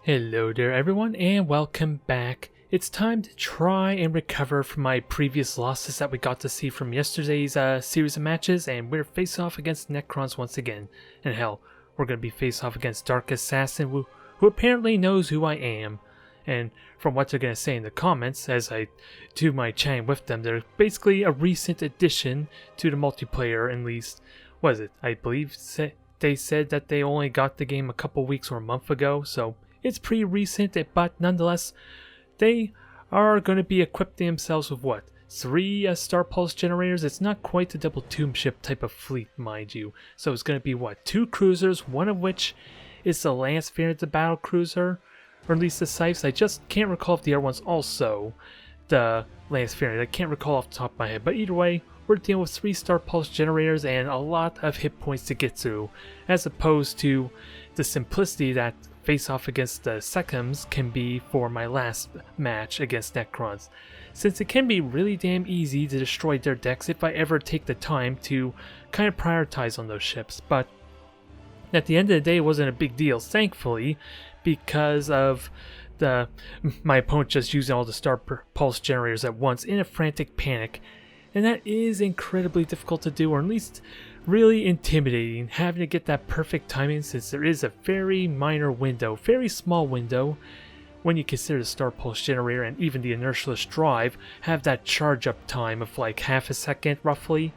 Hello there everyone and welcome back. It's time to try and recover from my previous losses that we got to see from yesterday's series of matches, and we're face off against Necrons once again. And hell, we're going to be face off against Dark Assassin who apparently knows who I am. And from what they're going to say in the comments as I do my chatting with them, they're basically a recent addition to the multiplayer, at least. What is it? I believe they said that they only got the game a couple weeks or a month ago, so it's pretty recent, but nonetheless, they are going to be equipping themselves with what? 3 Star Pulse generators? It's not quite the double tomb ship type of fleet, mind you. So it's going to be what? 2 cruisers, one of which is the Lance variant, the battle cruiser, or at least the Scythes. I just can't recall if the other one's also the Lance variant. I can't recall off the top of my head, but either way, we're dealing with 3 Star Pulse generators and a lot of hit points to get through, as opposed to the simplicity that face off against the Secoms can be for my last match against Necrons, since it can be really damn easy to destroy their decks if I ever take the time to kind of prioritize on those ships. But at the end of the day, it wasn't a big deal, thankfully, because of my opponent just using all the Star Pulse generators at once in a frantic panic, and that is incredibly difficult to do, or at least really intimidating, having to get that perfect timing, since there is a very minor window, very small window, when you consider the Star Pulse generator and even the inertialess drive have that charge up time of like half a second roughly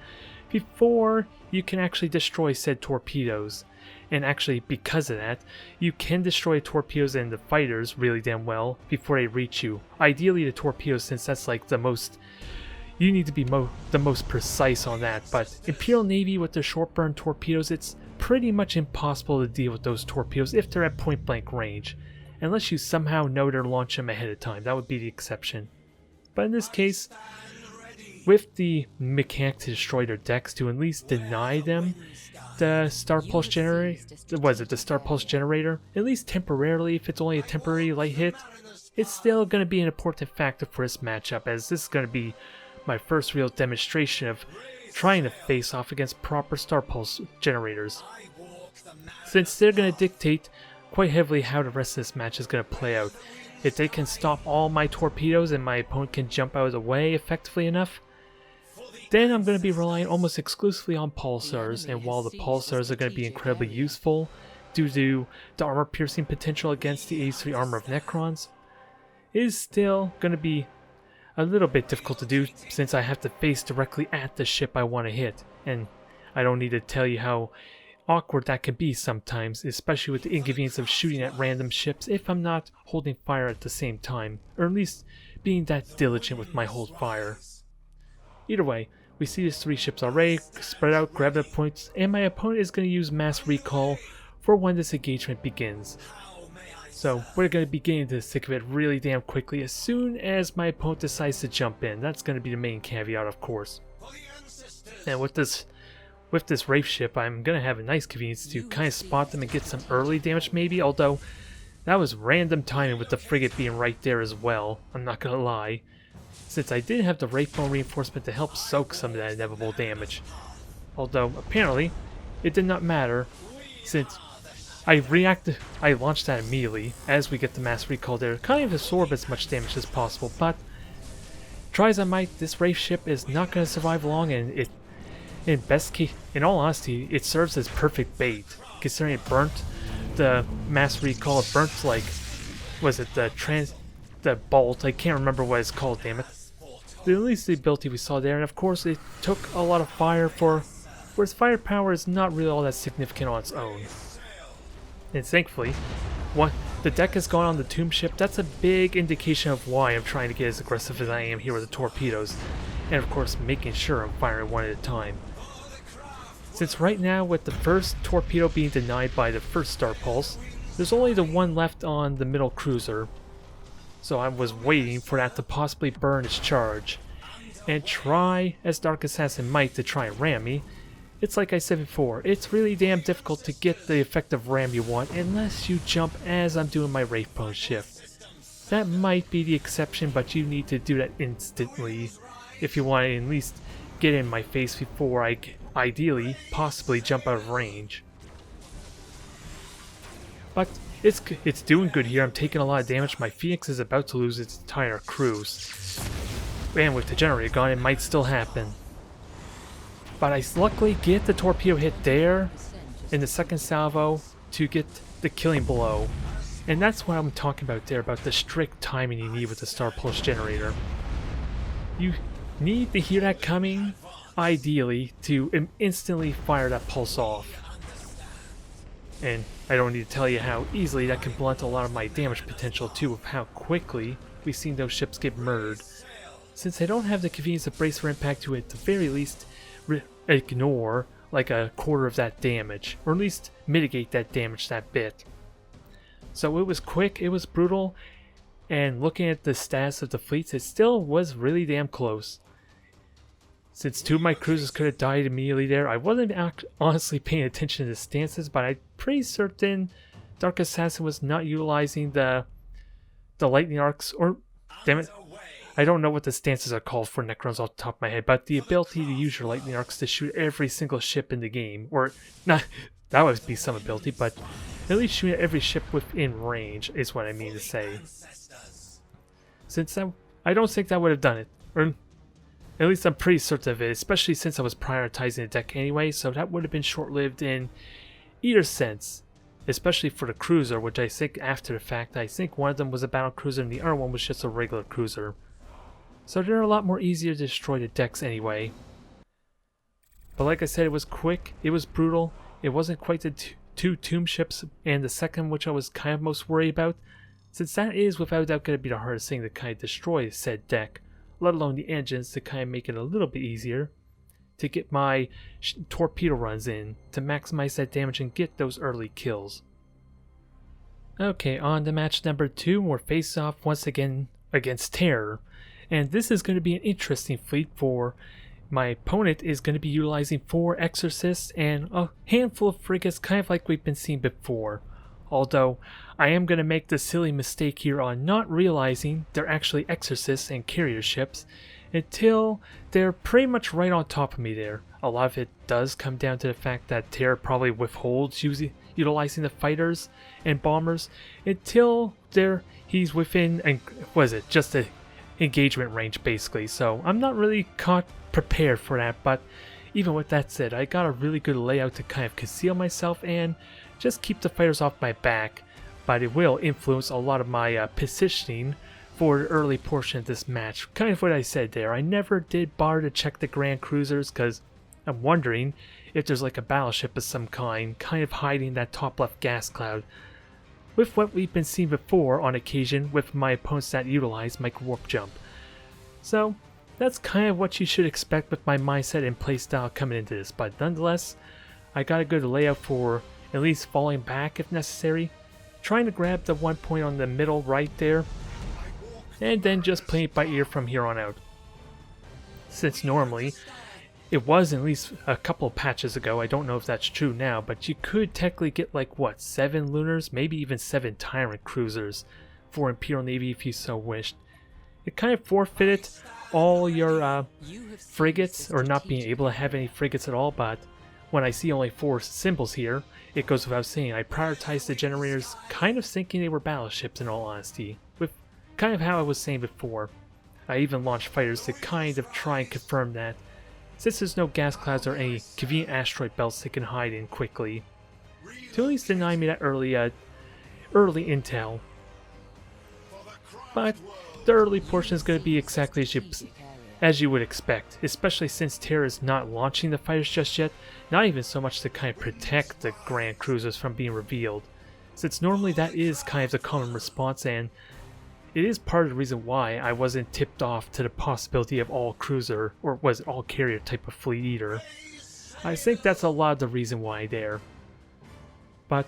before you can actually destroy said torpedoes. And actually, because of that, you can destroy torpedoes and the fighters really damn well before they reach you. Ideally the torpedoes, since that's like the most, you need to be the most precise on that, but Imperial Navy with their short burn torpedoes, it's pretty much impossible to deal with those torpedoes if they're at point blank range, unless you somehow know to launch them ahead of time. That would be the exception. But in this case, with the mechanic to destroy their decks to at least deny them the Star Pulse generator, the Star Pulse generator, at least temporarily, if it's only a temporary light hit, it's still going to be an important factor for this matchup, as this is going to be my first real demonstration of trying to face off against proper Star Pulse generators, since they're going to dictate quite heavily how the rest of this match is going to play out. If they can stop all my torpedoes and my opponent can jump out of the way effectively enough, then I'm going to be relying almost exclusively on pulsars, and while the pulsars are going to be incredibly useful due to the armor piercing potential against the H3 armor of Necrons, it is still going to be a little bit difficult to do, since I have to face directly at the ship I want to hit, and I don't need to tell you how awkward that can be sometimes, especially with the inconvenience of shooting at random ships if I'm not holding fire at the same time, or at least being that diligent with my hold fire. Either way, we see these 3 ships already spread out, grab the points, and my opponent is going to use mass recall for when this engagement begins. So we're going to be getting to the thick of it really damn quickly as soon as my opponent decides to jump in. That's going to be the main caveat, of course. And with this Wraith ship, I'm going to have a nice convenience to kind of spot them and get some early damage maybe, although that was random timing with the frigate being right there as well, I'm not going to lie, since I did have the Wraith bone reinforcement to help soak some of that inevitable damage. Although apparently it did not matter, since I launched that immediately as we get the mass recall there, kind of absorb as much damage as possible, but try as I might, this Wraith ship is not going to survive long, and in all honesty, it serves as perfect bait, considering it burnt the mass recall. It burnt, like, was it the bolt? I can't remember what it's called, damn it. At least the ability we saw there, and of course it took a lot of fire whereas firepower is not really all that significant on its own. And thankfully, the deck has gone on the tomb ship. That's a big indication of why I'm trying to get as aggressive as I am here with the torpedoes, and of course making sure I'm firing one at a time. Since right now, with the first torpedo being denied by the first Star Pulse, there's only the one left on the middle cruiser, so I was waiting for that to possibly burn its charge, and try as Dark Assassin might to try and ram me. It's like I said before, it's really damn difficult to get the effective ram you want unless you jump as I'm doing my Wraith bone shift. That might be the exception, but you need to do that instantly if you want to at least get in my face before I ideally possibly jump out of range. But It's doing good here. I'm taking a lot of damage. My Phoenix is about to lose its entire cruise. And with the generator gone, it might still happen. But I luckily get the torpedo hit there in the second salvo to get the killing blow. And that's what I'm talking about there, about the strict timing you need with the Star Pulse generator. You need to hear that coming, ideally, to instantly fire that pulse off. And I don't need to tell you how easily that can blunt a lot of my damage potential too, of how quickly we've seen those ships get murdered. Since I don't have the convenience of brace for impact to at the very least ignore like a quarter of that damage, or at least mitigate that damage that bit. So it was quick, it was brutal, and looking at the stats of the fleets, it still was really damn close. Since two of my cruisers could have died immediately there, I wasn't honestly paying attention to the stances, but I'm pretty certain Dark Assassin was not utilizing the lightning arcs, or damn it, I don't know what the stances are called for Necrons off the top of my head, but the ability to use your lightning arcs to shoot every single ship in the game, or not, that would be some ability, but at least shooting at every ship within range is what I mean to say. Since I don't think that would have done it, or at least I'm pretty certain of it, especially since I was prioritizing the deck anyway, so that would have been short-lived in either sense. Especially for the cruiser, which I think after the fact, I think one of them was a battle cruiser and the other one was just a regular cruiser. So they're a lot more easier to destroy the decks anyway. But like I said, it was quick, it was brutal, it wasn't quite the two tomb ships and the second which I was kind of most worried about, since that is without a doubt going to be the hardest thing to kind of destroy said deck, let alone the engines to kind of make it a little bit easier to get my torpedo runs in to maximize that damage and get those early kills. Okay, on to match number 2, we're face off once again against Terror. And this is going to be an interesting fleet, for my opponent is going to be utilizing 4 Exorcists and a handful of frigates, kind of like we've been seeing before. Although, I am going to make the silly mistake here on not realizing they're actually Exorcists and carrier ships until they're pretty much right on top of me there. A lot of it does come down to the fact that Terror probably withholds utilizing the fighters and bombers until he's within, and was it just a engagement range basically. So I'm not really prepared for that, but even with that said, I got a really good layout to kind of conceal myself and just keep the fighters off my back, but it will influence a lot of my positioning for the early portion of this match. Kind of what I said there, I never did bother to check the Grand Cruisers because I'm wondering if there's like a battleship of some kind of hiding that top left gas cloud, with what we've been seeing before on occasion with my opponents that utilize Micro Warp Jump. So that's kind of what you should expect with my mindset and playstyle coming into this, but nonetheless, I got a good layout for at least falling back if necessary, trying to grab the one point on the middle right there, and then just playing it by ear from here on out. Since normally, it was at least a couple of patches ago, I don't know if that's true now, but you could technically get like, what, 7 Lunars, maybe even 7 Tyrant Cruisers for Imperial Navy if you so wished. It kind of forfeited all your frigates, or not being able to have any frigates at all, but when I see only 4 symbols here, it goes without saying I prioritized the generators, kind of thinking they were battleships in all honesty, with kind of how I was saying before. I even launched fighters to kind of try and confirm that, since there's no gas clouds or any convenient asteroid belts they can hide in quickly, to at least deny me that early intel. But the early portion is going to be exactly as you would expect, especially since Terra is not launching the fighters just yet, not even so much to kind of protect the Grand Cruisers from being revealed, since normally that is kind of the common response, and it is part of the reason why I wasn't tipped off to the possibility of all cruiser, or was it all carrier type of fleet either. I think that's a lot of the reason why there. But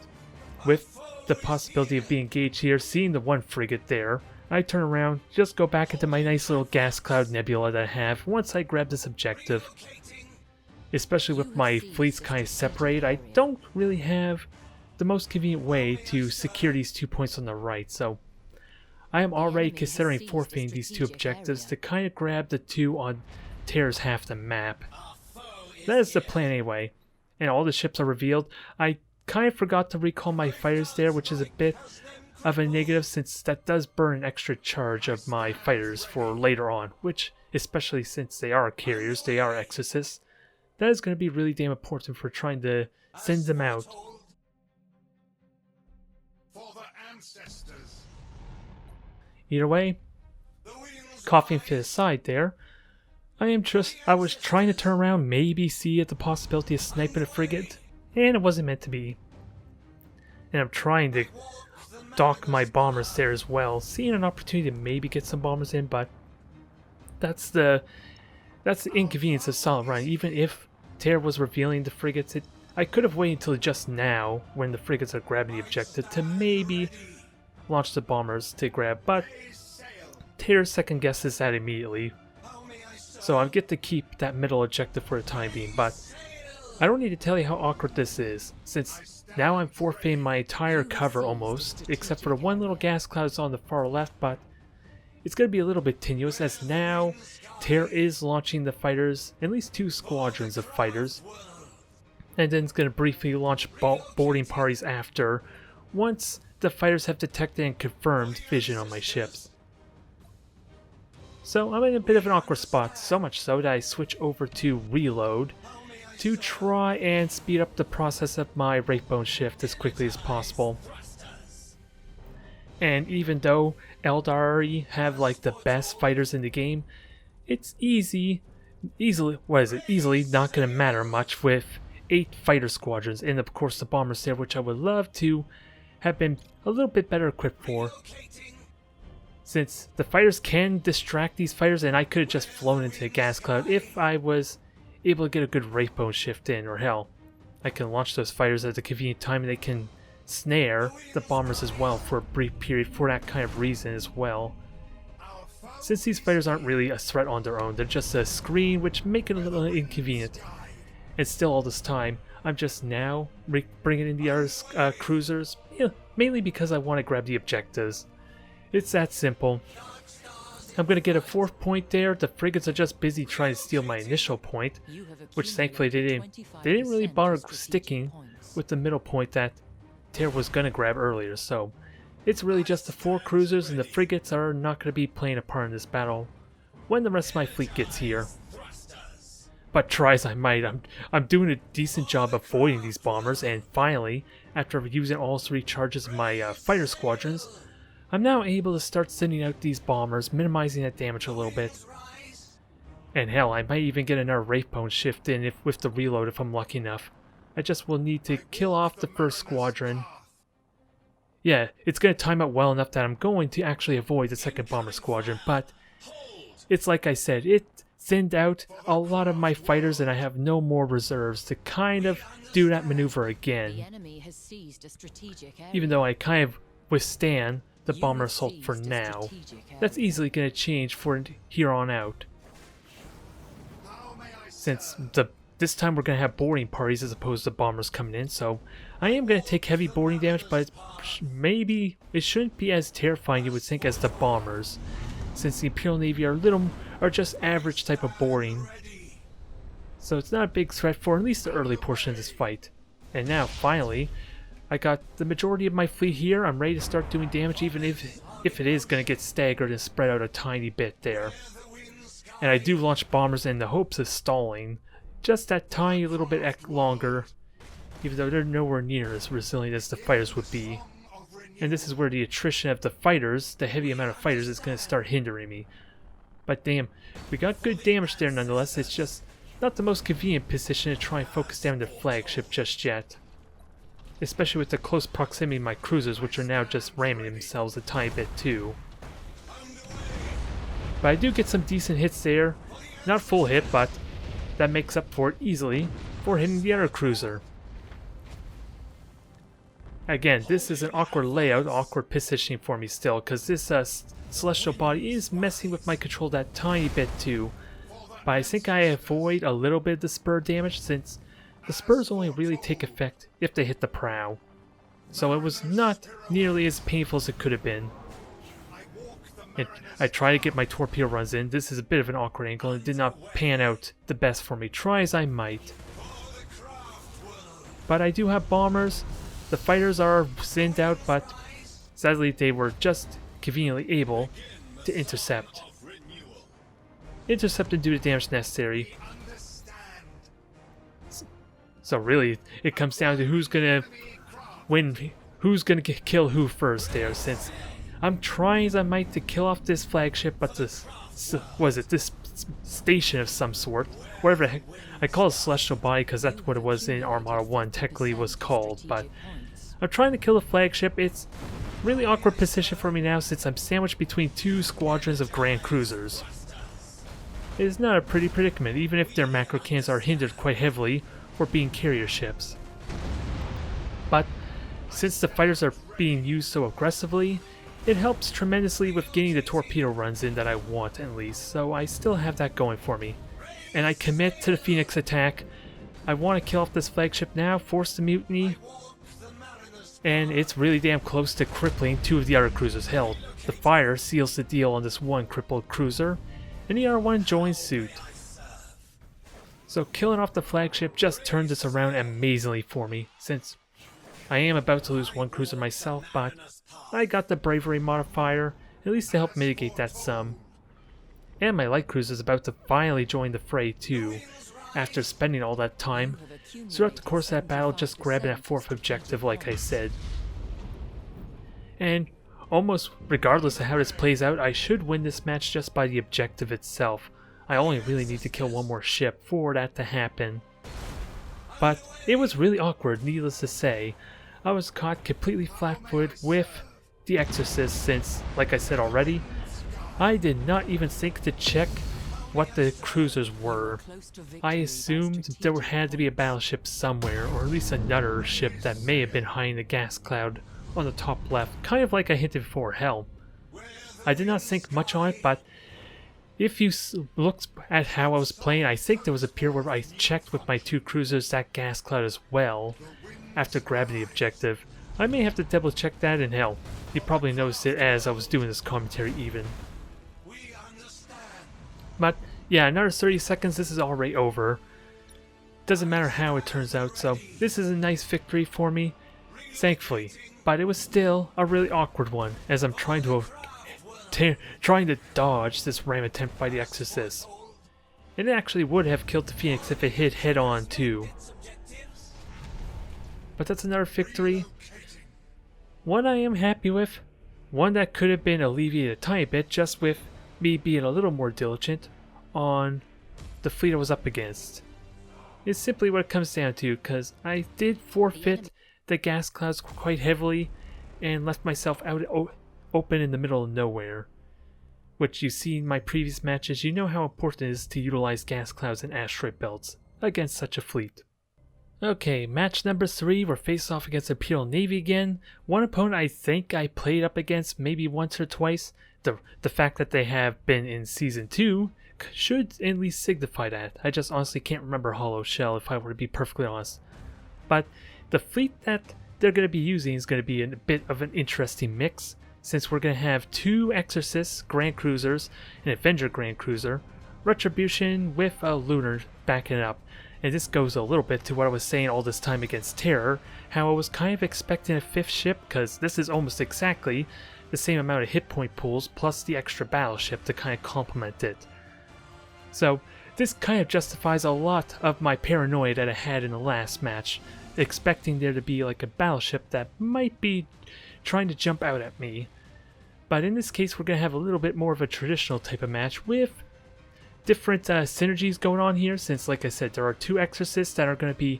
with the possibility of being engaged here, seeing the one frigate there, I turn around, just go back into my nice little gas cloud nebula that I have once I grab this objective. Especially with my fleets kind of separated, I don't really have the most convenient way to secure these 2 points on the right, so I am already considering forfeiting these 2 objectives to kind of grab the 2 on Terra's half the map. That is the plan anyway, and all the ships are revealed. I kind of forgot to recall my fighters there, which is a bit of a negative since that does burn an extra charge of my fighters for later on, which, especially since they are carriers, they are exorcists, that is going to be really damn important for trying to send them out. Either way, coughing fit aside there, I was trying to turn around, maybe see at the possibility of sniping a frigate, and it wasn't meant to be. And I'm trying to dock my bombers there as well, seeing an opportunity to maybe get some bombers in, but that's the inconvenience of solid run. Even if Terra was revealing the frigates, I could have waited until just now, when the frigates are grabbing the objective, to maybe launch the bombers to grab, but Terra second guesses that immediately. So I get to keep that middle objective for the time being, but I don't need to tell you how awkward this is, since now I'm forfeiting my entire cover almost, except for the one little gas cloud that's on the far left, but it's going to be a little bit tenuous as now Terra is launching the fighters, at least 2 squadrons of fighters, and then it's going to briefly launch boarding parties after, once the fighters have detected and confirmed vision on my ships. So I'm in a bit of an awkward spot, so much so that I switch over to reload to try and speed up the process of my Wraithbone shift as quickly as possible. And even though Eldari have like the best fighters in the game, it's easily not going to matter much with 8 fighter squadrons, and of course the bombers there, which I would love to have been a little bit better equipped for. Since the fighters can distract these fighters, and I could have just flown into a gas cloud if I was able to get a good Wraithbone shift in, or hell, I can launch those fighters at a convenient time and they can snare the bombers as well for a brief period for that kind of reason as well. Since these fighters aren't really a threat on their own, they're just a screen, which make it a little inconvenient. And still all this time, I'm just now bringing in the other cruisers, mainly because I want to grab the objectives. It's that simple. I'm going to get a 4th point there. The frigates are just busy trying to steal my initial point, which thankfully they didn't really bother sticking with the middle point that Terra was going to grab earlier. So it's really just the 4 cruisers, and the frigates are not going to be playing a part in this battle when the rest of my fleet gets here. But try as I might, I'm doing a decent job avoiding these bombers, and finally, after using all 3 charges of my fighter squadrons, I'm now able to start sending out these bombers, minimizing that damage a little bit. And hell, I might even get another Wraithbone shift in with the reload if I'm lucky enough. I just will need to kill off the first squadron. Yeah, it's going to time out well enough that I'm going to actually avoid the second bomber squadron, but it's like I said, it thinned out a lot of my fighters and I have no more reserves to kind of do that maneuver again. Even though I kind of withstand the bomber assault for now, that's easily going to change for here on out. Since this time we're going to have boarding parties as opposed to bombers coming in, so I am going to take heavy boarding damage, but maybe it shouldn't be as terrifying, you would think, as the bombers, since the Imperial Navy are just average type of boarding. So it's not a big threat for at least the early portion of this fight. And now, finally, I got the majority of my fleet here. I'm ready to start doing damage, even if it is going to get staggered and spread out a tiny bit there. And I do launch bombers in the hopes of stalling just that tiny little bit longer, even though they're nowhere near as resilient as the fighters would be. And this is where the attrition of the fighters, the heavy amount of fighters, is going to start hindering me. But damn, we got good damage there nonetheless. It's just not the most convenient position to try and focus down their flagship just yet. Especially with the close proximity of my cruisers, which are now just ramming themselves a tiny bit too. But I do get some decent hits there. Not full hit, but that makes up for it easily for hitting the other cruiser. Again, this is an awkward layout, awkward positioning for me still, because this celestial body is messing with my control that tiny bit too. But I think I avoid a little bit of the spur damage, since the spurs only really take effect if they hit the prow. So it was not nearly as painful as it could have been. And I try to get my torpedo runs in. This is a bit of an awkward angle and it did not pan out the best for me, try as I might. But I do have bombers, The fighters are thinned out, but sadly they were just conveniently able to intercept. Intercept and do the damage necessary. So really, it comes down to who's gonna win, who's gonna kill who first there, since I'm trying as I might to kill off this flagship, but this, this station of some sort, whatever the heck, I call it Celestial Body because that's what it was in Armada 1, technically was called, but I'm trying to kill the flagship. It's really awkward position for me now since I'm sandwiched between two squadrons of Grand Cruisers. It is not a pretty predicament, even if their macro cannons are hindered quite heavily for being carrier ships. But since the fighters are being used so aggressively, it helps tremendously with getting the torpedo runs in that I want at least, so I still have that going for me. And I commit to the Phoenix attack. I want to kill off this flagship now, force the mutiny, and it's really damn close to crippling two of the other cruisers. Hell, the fire seals the deal on this one crippled cruiser, and the other one joins suit. So killing off the flagship just turned this around amazingly for me, since I am about to lose one cruiser myself, but I got the bravery modifier, at least to help mitigate that some. And my light cruiser is about to finally join the fray too, after spending all that time throughout the course of that battle just grabbing that fourth objective like I said. And almost regardless of how this plays out, I should win this match just by the objective itself. I only really need to kill one more ship for that to happen. But it was really awkward, needless to say. I was caught completely flat-footed with the Exorcist since, like I said already, I did not even think to check what the cruisers were. I assumed there had to be a battleship somewhere, or at least another ship that may have been hiding the gas cloud on the top left, kind of like I hinted before. Hell, I did not think much on it, but if you looked at how I was playing, I think there was a period where I checked with my two cruisers that gas cloud as well after grabbing the objective. I may have to double check that, and hell, you probably noticed it as I was doing this commentary even. But yeah, another 30 seconds, this is already over. Doesn't matter how it turns out, so this is a nice victory for me, thankfully. But it was still a really awkward one, as I'm trying to dodge this ram attempt by the Exorcist. It actually would have killed the Phoenix if it hit head on too. But that's another victory. One I am happy with. One that could have been alleviated a tiny bit just with me being a little more diligent on the fleet I was up against. It's simply what it comes down to, because I did forfeit the gas clouds quite heavily and left myself out open in the middle of nowhere. Which you see in my previous matches, you know how important it is to utilize gas clouds and asteroid belts against such a fleet. Okay, match number 3, we're faced off against the Imperial Navy again. One opponent I think I played up against maybe once or twice. The fact that they have been in Season 2 should at least signify that. I just honestly can't remember Hollow Shell if I were to be perfectly honest. But the fleet that they're going to be using is going to be a bit of an interesting mix, since we're going to have 2 Exorcists Grand Cruisers, an Avenger Grand Cruiser, Retribution with a Lunar backing it up. And this goes a little bit to what I was saying all this time against Terror, how I was kind of expecting a 5th ship, because this is almost exactly the same amount of hit point pools plus the extra battleship to kind of complement it. So this kind of justifies a lot of my paranoia that I had in the last match, expecting there to be like a battleship that might be trying to jump out at me. But in this case we're going to have a little bit more of a traditional type of match with different synergies going on here, since like I said there are 2 Exorcists that are going to be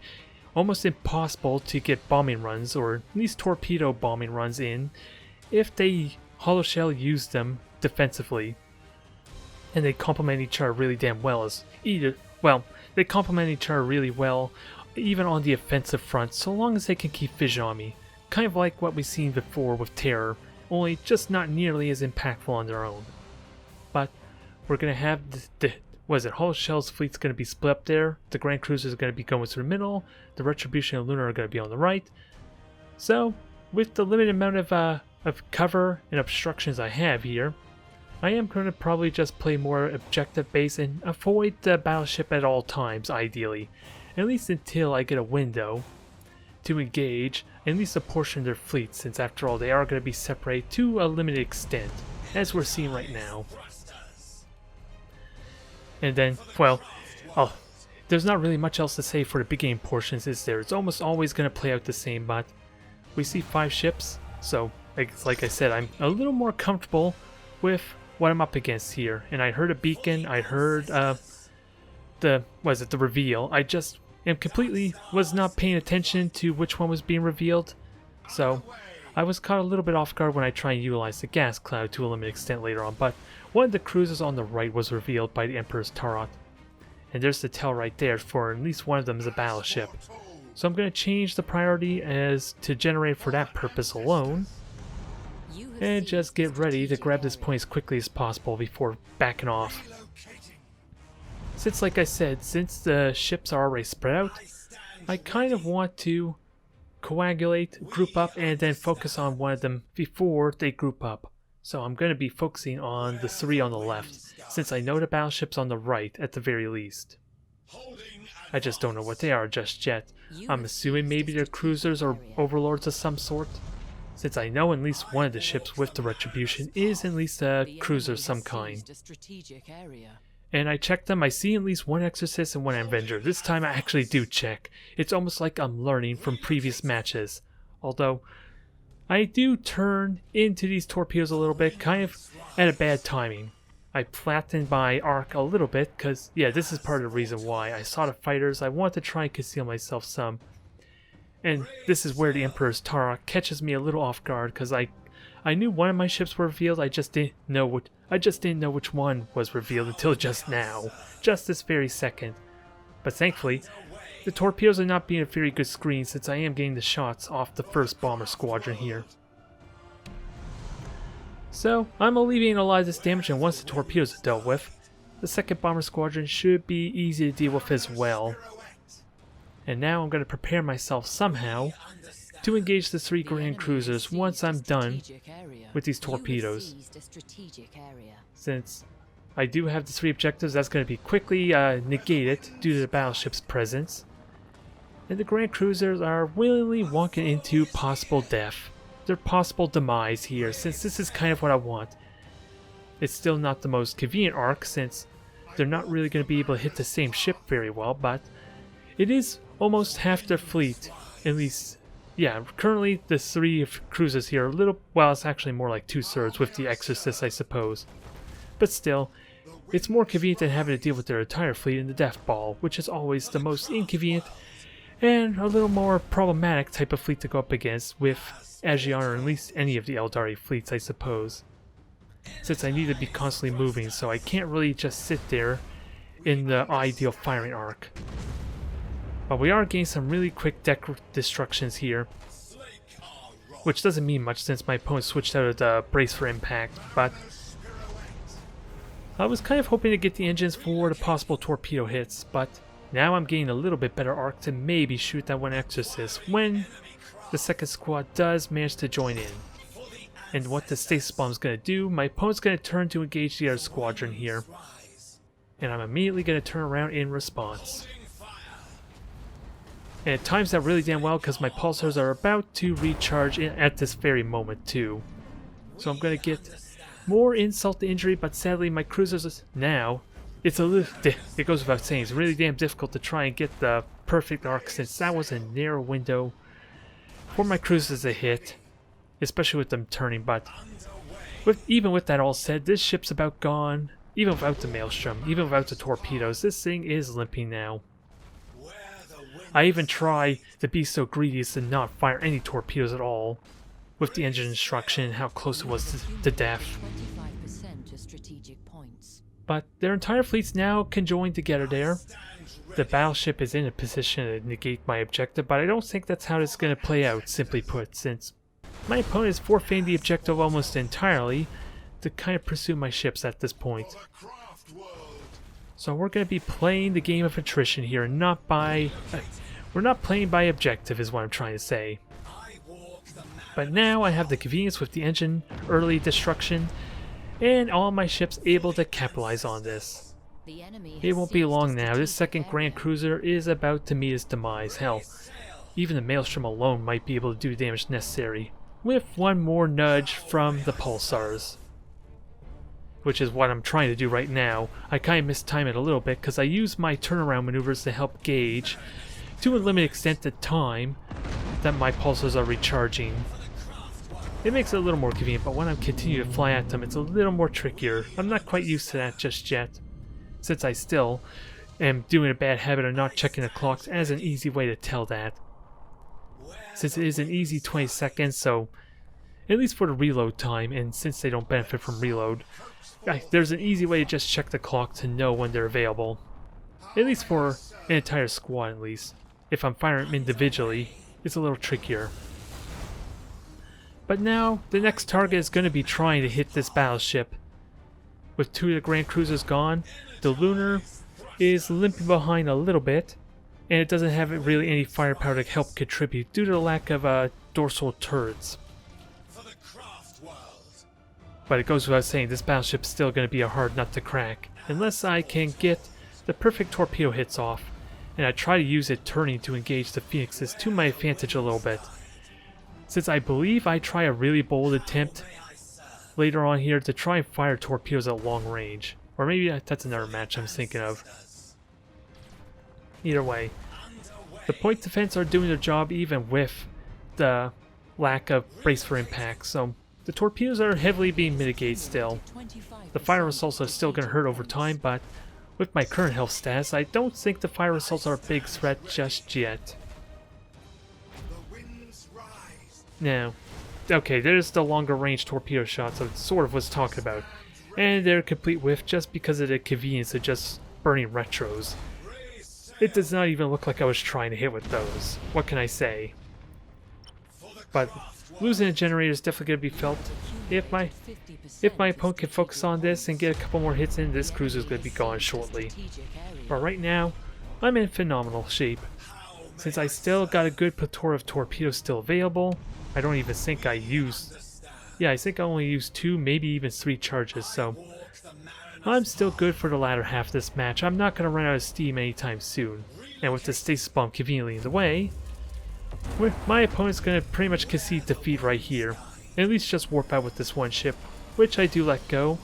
almost impossible to get bombing runs, or at least torpedo bombing runs in, if they Hollow Shell use them defensively. And they complement each other really damn well they complement each other really well even on the offensive front, so long as they can keep vision on me. Kind of like what we've seen before with Terror, only just not nearly as impactful on their own. But we're going to have Hollow Shell's fleet's going to be split up there, the Grand Cruisers are going to be going through the middle, the Retribution and Lunar are going to be on the right. So, with the limited amount of cover and obstructions I have here, I am going to probably just play more objective based and avoid the battleship at all times, ideally. At least until I get a window to engage at least a portion of their fleet, since after all they are going to be separated to a limited extent, as we're seeing right now. And then, well, there's not really much else to say for the beginning portions, is there? It's almost always going to play out the same, but we see 5 ships, so like I said, I'm a little more comfortable with what I'm up against here. And I heard a beacon, I heard the reveal. I just was not paying attention to which one was being revealed, so I was caught a little bit off guard when I tried and utilize the gas cloud to a limited extent later on. But one of the cruisers on the right was revealed by the Emperor's Turret, and there's the tell right there for at least one of them is a battleship. So I'm going to change the priority as to generate for that purpose alone, and just get ready to grab this point as quickly as possible before backing off. Since, like I said, since the ships are already spread out, I kind of want to coagulate, group up, and then focus on one of them before they group up. So I'm going to be focusing on the 3 on the left, since I know the battleships on the right at the very least. I just don't know what they are just yet. I'm assuming maybe they're cruisers or overlords of some sort, since I know at least one of the ships with the Retribution is at least a cruiser of some kind. And I checked them, I see at least one Exorcist and one Avenger. This time I actually do check. It's almost like I'm learning from previous matches. Although, I do turn into these torpedoes a little bit, kind of at a bad timing. I flattened my arc a little bit, because, yeah, this is part of the reason why. I saw the fighters, I wanted to try and conceal myself some. And this is where the Emperor's Turret catches me a little off guard, because I knew one of my ships were revealed, I just didn't know which one was revealed until just now. Just this very second. But thankfully, the torpedoes are not being a very good screen, since I am getting the shots off the first bomber squadron here. So, I'm alleviating a lot of this damage, and once the torpedoes are dealt with, the second bomber squadron should be easy to deal with as well. And now I'm going to prepare myself somehow to engage the 3 Grand Cruisers once I'm done with these torpedoes. Since I do have the 3 objectives, that's going to be quickly negated due to the battleship's presence. And the Grand Cruisers are willingly walking into possible death. Their possible demise here, since this is kind of what I want. It's still not the most convenient arc, since they're not really going to be able to hit the same ship very well, but it is almost half their fleet, at least. Yeah, currently the 3 cruisers here are a little, well, it's actually more like 2/3 with the Exorcist, I suppose. But still, it's more convenient than having to deal with their entire fleet in the Death Ball, which is always the most inconvenient and a little more problematic type of fleet to go up against with Asuryani, or at least any of the Eldari fleets, I suppose. Since I need to be constantly moving, so I can't really just sit there in the ideal firing arc. But we are getting some really quick deck destructions here, which doesn't mean much since my opponent switched out of the brace for impact, but I was kind of hoping to get the engines for the possible torpedo hits, but now I'm getting a little bit better arc to maybe shoot that one Exorcist when the second squad does manage to join in. And what the stasis bomb is going to do, my opponent's going to turn to engage the other squadron here, and I'm immediately going to turn around in response. And it times that really damn well because my pulsars are about to recharge at this very moment too. So I'm going to get more insult to injury, but sadly my cruisers now, it goes without saying, it's really damn difficult to try and get the perfect arc, since that was a narrow window for my cruisers to hit, especially with them turning. But even with that all said, this ship's about gone. Even without the Maelstrom, even without the torpedoes, this thing is limping now. I even try to be so greedy as to not fire any torpedoes at all, with the engine destruction and how close it was to death. But their entire fleets now can join together there. The battleship is in a position to negate my objective, but I don't think that's how it's going to play out, simply put, since my opponent is forfeiting the objective almost entirely to kind of pursue my ships at this point. So we're going to be playing the game of attrition here, not by... we're not playing by objective is what I'm trying to say. But now I have the convenience with the engine early destruction, and all my ships able to capitalize on this. It won't be long now, this second Grand Cruiser is about to meet its demise. Hell, even the Maelstrom alone might be able to do the damage necessary, with one more nudge from the pulsars. Which is what I'm trying to do right now. I kind of mistime it a little bit because I use my turnaround maneuvers to help gauge, to a limited extent, the time that my pulsars are recharging. It makes it a little more convenient, but when I continue to fly at them, it's a little more trickier. I'm not quite used to that just yet, since I still am doing a bad habit of not checking the clocks as an easy way to tell that. Since it is an easy 20 seconds, so at least for the reload time, and since they don't benefit from reload, there's an easy way to just check the clock to know when they're available. At least for an entire squad, at least. If I'm firing them individually, it's a little trickier. But now, the next target is going to be trying to hit this battleship. With 2 of the Grand Cruisers gone, the Lunar is limping behind a little bit, and it doesn't have really any firepower to help contribute due to the lack of dorsal turrets. But it goes without saying, this battleship's still going to be a hard nut to crack, unless I can get the perfect torpedo hits off, and I try to use it turning to engage the Phoenixes to my advantage a little bit. Since I believe I try a really bold attempt later on here to try and fire torpedoes at long range. Or maybe that's another match I'm thinking of. Either way, the point defense are doing their job even with the lack of brace for impact, so the torpedoes are heavily being mitigated still. The fire assaults are still going to hurt over time, but with my current health stats, I don't think the fire assaults are a big threat just yet. Now, okay, there's the longer range torpedo shots I sort of was talking about. And they're complete whiff just because of the convenience of just burning retros. It does not even look like I was trying to hit with those. What can I say? But losing a generator is definitely going to be felt. If my opponent can focus on this and get a couple more hits in, this cruiser is going to be gone shortly. But right now, I'm in phenomenal shape. Since I still got a good plethora of torpedoes still available, I don't even think I used... Yeah, I think I only used 2, maybe even 3 charges, so I'm still good for the latter half of this match. I'm not going to run out of steam anytime soon. And with the stasis bomb conveniently in the way, my opponent's going to pretty much concede defeat right here. At least just warp out with this one ship, which I do let go,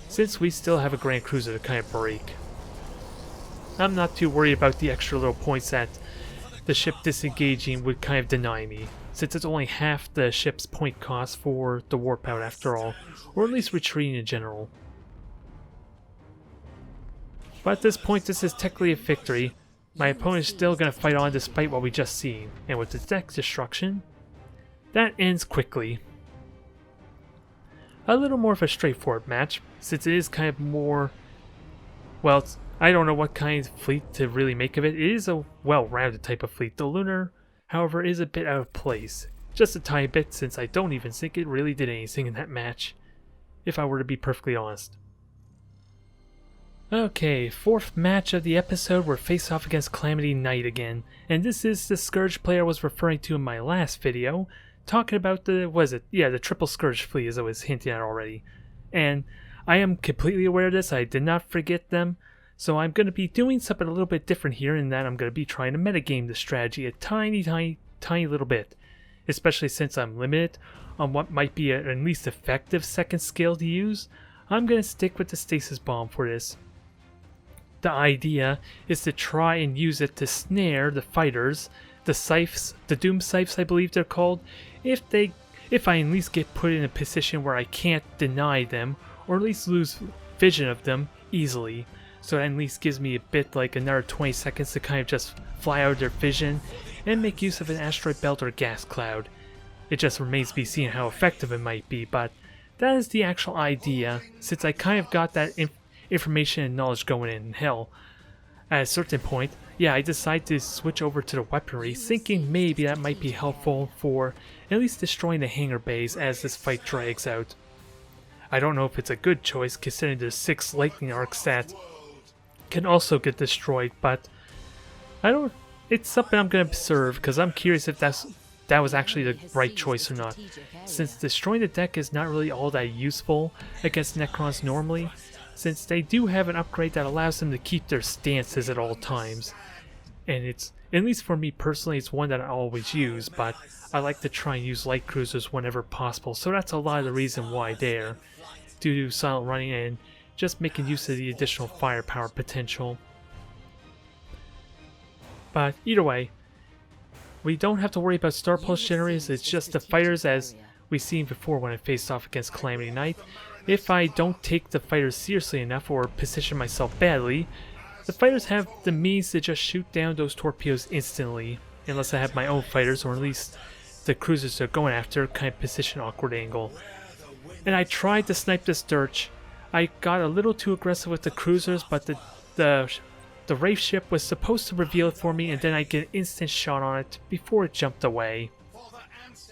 since we still have a Grand Cruiser to kind of break. I'm not too worried about the extra little points that the ship disengaging would kind of deny me, since it's only half the ship's point cost for the warp out after all, or at least retreating in general. But at this point, this is technically a victory. My opponent is still going to fight on despite what we just seen, and with the deck destruction, that ends quickly. A little more of a straightforward match, since it is kind of more, well, I don't know what kind of fleet to really make of it. It is a well-rounded type of fleet. The Lunar, however, is a bit out of place. Just a tiny bit, since I don't even think it really did anything in that match, if I were to be perfectly honest. Okay, 4th match of the episode, we're face off against Calamity Knight again, and this is the Scourge player I was referring to in my last video, talking about the triple Scourge fleet as I was hinting at already. And I am completely aware of this, I did not forget them, so I'm going to be doing something a little bit different here in that I'm going to be trying to metagame the strategy a tiny little bit, especially since I'm limited on what might be at least effective second skill to use. I'm going to stick with the Stasis Bomb for this. The idea is to try and use it to snare the fighters, the Scythes, the Doom Scythes I believe they're called, if I at least get put in a position where I can't deny them, or at least lose vision of them easily. So that at least gives me a bit like another 20 seconds to kind of just fly out of their vision and make use of an asteroid belt or gas cloud. It just remains to be seen how effective it might be, but that is the actual idea, since I kind of got that information and knowledge going in. Hell, at a certain point, yeah, I decided to switch over to the weaponry, thinking maybe that might be helpful for at least destroying the hangar bays as this fight drags out. I don't know if it's a good choice considering there's 6 lightning arcs that can also get destroyed, but it's something I'm going to observe because I'm curious if that was actually the right choice or not, since destroying the deck is not really all that useful against Necrons normally, since they do have an upgrade that allows them to keep their stances at all times, and At least for me personally, it's one that I always use, but I like to try and use light cruisers whenever possible, so that's a lot of the reason why there, due to silent running and just making use of the additional firepower potential. But either way, we don't have to worry about star pulse generators, it's just the fighters as we've seen before when I faced off against Calamity Knight. If I don't take the fighters seriously enough or position myself badly, the fighters have the means to just shoot down those torpedoes instantly, unless I have my own fighters, or at least the cruisers they're going after kind of position awkward angle. And I tried to snipe this Dirge. I got a little too aggressive with the cruisers, but the Wraith ship was supposed to reveal it for me, and then I get an instant shot on it before it jumped away.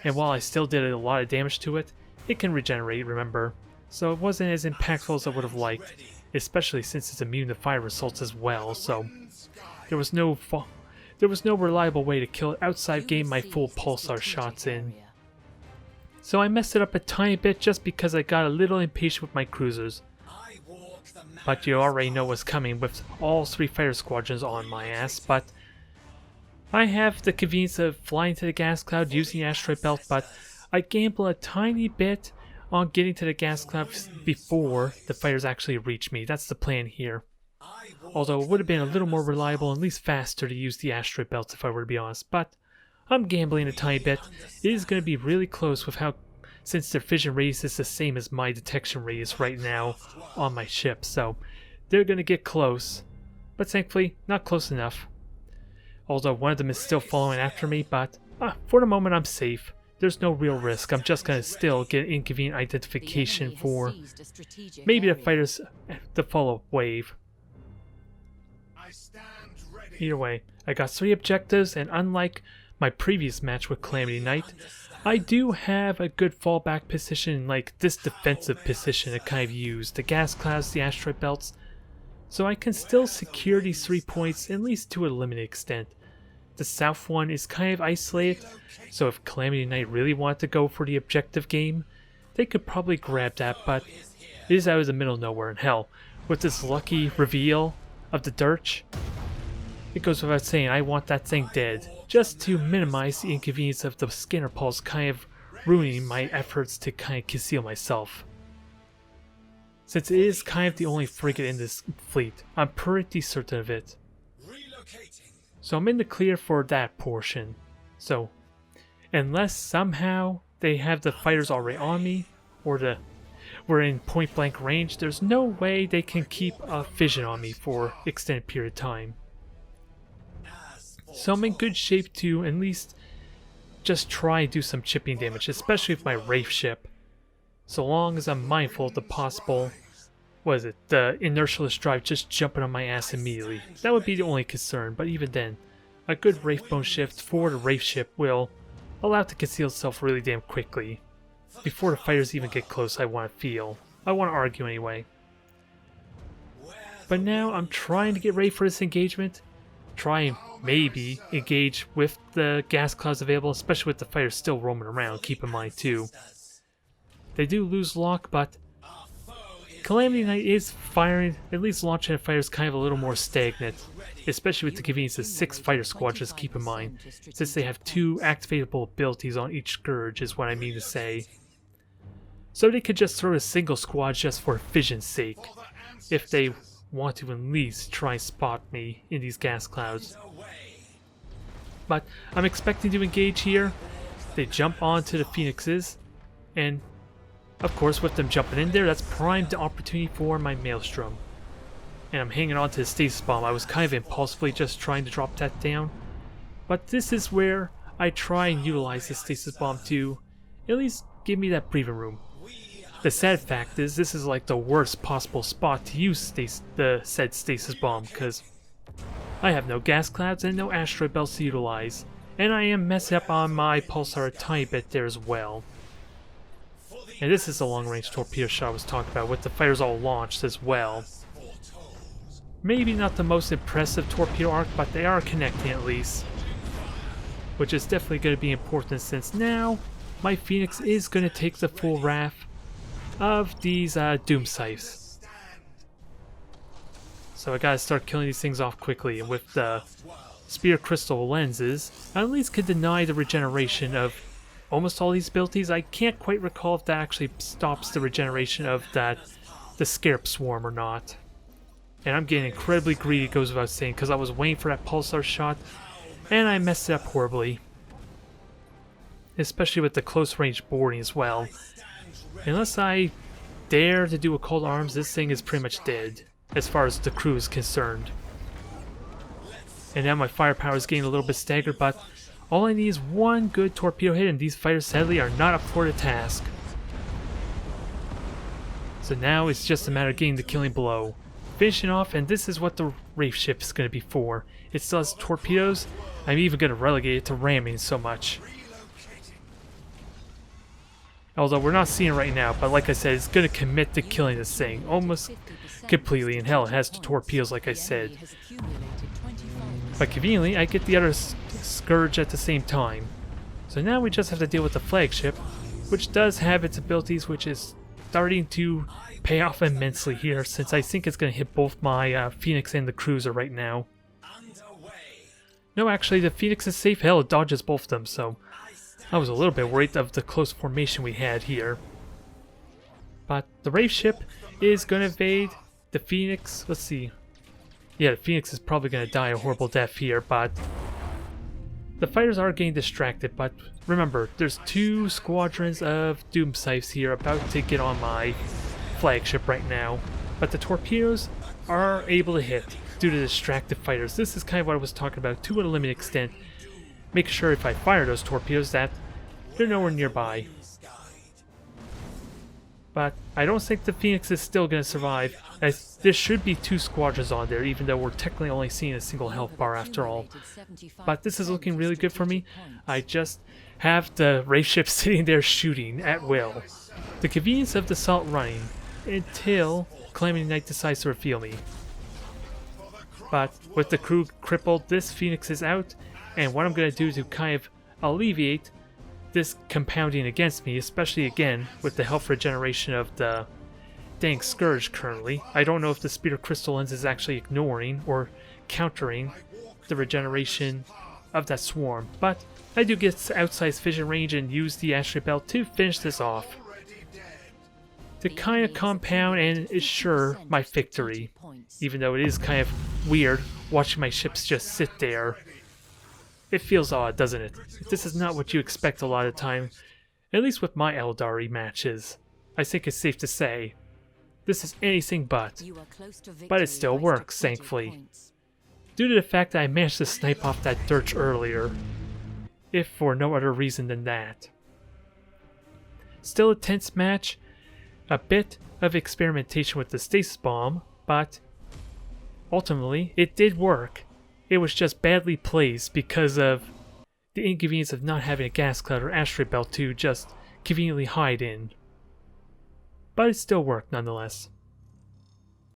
And while I still did a lot of damage to it, it can regenerate, remember, so it wasn't as impactful as I would have liked, especially since it's immune to fire assaults as well, so there was no reliable way to kill it outside getting my full pulsar shots in. So I messed it up a tiny bit just because I got a little impatient with my cruisers. But you already know what's coming with all 3 fighter squadrons on my ass, but I have the convenience of flying to the gas cloud using the asteroid belt, but I gamble a tiny bit on getting to the gas cloud before the fighters actually reach me. That's the plan here. Although it would have been a little more reliable and at least faster to use the asteroid belt if I were to be honest, but I'm gambling a tiny bit. It is going to be really close with how, since their vision radius is the same as my detection radius right now on my ship, so they're going to get close, but thankfully not close enough. Although one of them is still following after me, but for the moment I'm safe. There's no real risk. I'm just going to still get inconvenient identification for maybe the fighters, the follow-up wave. Either way, I got 3 objectives, and unlike my previous match with Calamity Knight, I do have a good fallback position, like this defensive position to kind of use, the gas clouds, the asteroid belts, so I can still secure these 3 points, at least to a limited extent. The south one is kind of isolated, so if Calamity Knight really wanted to go for the objective game, they could probably grab that, but it is out of the middle of nowhere, and hell, with this lucky reveal of the Dirge, it goes without saying I want that thing dead, just to minimize the inconvenience of the scanner pulse kind of ruining my efforts to kind of conceal myself. Since it is kind of the only frigate in this fleet, I'm pretty certain of it. So I'm in the clear for that portion. So, unless somehow they have the fighters already on me, or we're in point blank range, there's no way they can keep a vision on me for extended period of time. So I'm in good shape to at least just try and do some chipping damage, especially with my Wraith ship. So long as I'm mindful of the possible, the inertialess drive just jumping on my ass immediately. That would be the only concern, but even then, a good Wraith bone shift for the Wraith ship will allow it to conceal itself really damn quickly. Before the fighters even get close, I want to argue anyway. But now I'm trying to get ready for this engagement. Try and maybe engage with the gas clouds available, especially with the fighters still roaming around, keep in mind too. They do lose lock, but Calamity Knight is firing, at least launching the fighters kind of a little more stagnant, especially with the convenience of 6 fighter squadrons, keep in mind, since they have 2 activatable abilities on each Scourge is what I mean to say. So they could just throw a single squad just for vision's sake, if they want to at least try and spot me in these gas clouds. But I'm expecting to engage here. They jump onto the Phoenixes, and of course with them jumping in there, that's primed opportunity for my Maelstrom. And I'm hanging on to the stasis bomb. I was kind of impulsively just trying to drop that down, but this is where I try and utilize the stasis bomb to at least give me that breathing room. The sad fact is, this is like the worst possible spot to use the said stasis bomb, because I have no gas clouds and no asteroid belts to utilize, and I am messing up on my pulsar a tiny bit there as well. And this is the long-range torpedo shot I was talking about, with the fighters all launched as well. Maybe not the most impressive torpedo arc, but they are connecting at least, which is definitely going to be important, since now my Phoenix is going to take the full wrath of these Doom Scythes. So I gotta start killing these things off quickly, and with the spear crystal lenses, I at least could deny the regeneration of almost all these abilities. I can't quite recall if that actually stops the regeneration of the Scarab Swarm or not. And I'm getting incredibly greedy, it goes without saying, because I was waiting for that pulsar shot, and I messed it up horribly. Especially with the close range boarding as well. Unless I dare to do a call to arms, this thing is pretty much dead, as far as the crew is concerned. And now my firepower is getting a little bit staggered, but all I need is one good torpedo hit, and these fighters sadly are not up for the task. So now it's just a matter of getting the killing blow. Finishing off, and this is what the Wraith ship is going to be for. It still has torpedoes. I'm even going to relegate it to ramming so much. Although we're not seeing it right now, but like I said, it's going to commit to killing this thing almost completely. And hell, it has the torpedoes like I said. But conveniently, I get the other Scourge at the same time. So now we just have to deal with the flagship, which does have its abilities, which is starting to pay off immensely here, since I think it's going to hit both my Phoenix and the Cruiser right now. No, actually, the Phoenix is safe. Hell, it dodges both of them, so I was a little bit worried of the close formation we had here. But the Wraith ship is going to evade the Phoenix. Let's see. Yeah, the Phoenix is probably going to die a horrible death here, but the fighters are getting distracted. But remember, there's 2 squadrons of Doom Scythes here about to get on my flagship right now. But the torpedoes are able to hit due to distracted fighters. This is kind of what I was talking about to a limited extent. Making sure if I fire those torpedoes that they're nowhere nearby. But I don't think the Phoenix is still going to survive, as there should be 2 squadrons on there, even though we're technically only seeing a single health bar after all. But this is looking really good for me. I just have the Wraith ship sitting there shooting at will. The convenience of the assault running until Calamity Knight decides to reveal me. But with the crew crippled, this Phoenix is out, and what I'm going to do to kind of alleviate this compounding against me, especially again with the health regeneration of the dang Scourge currently. I don't know if the Spear Crystal Lens is actually ignoring or countering the regeneration of that swarm, but I do get outsized vision range and use the Asteroid Belt to finish this off. To kind of compound and assure my victory, even though it is kind of weird watching my ships just sit there. It feels odd, doesn't it? This is not what you expect a lot of the time, at least with my Eldari matches. I think it's safe to say this is anything but it still works, thankfully. Due to the fact that I managed to snipe off that Dirge earlier, if for no other reason than that. Still a tense match, a bit of experimentation with the Stasis Bomb, but ultimately it did work. It was just badly placed because of the inconvenience of not having a gas cloud or asteroid belt to just conveniently hide in. But it still worked nonetheless.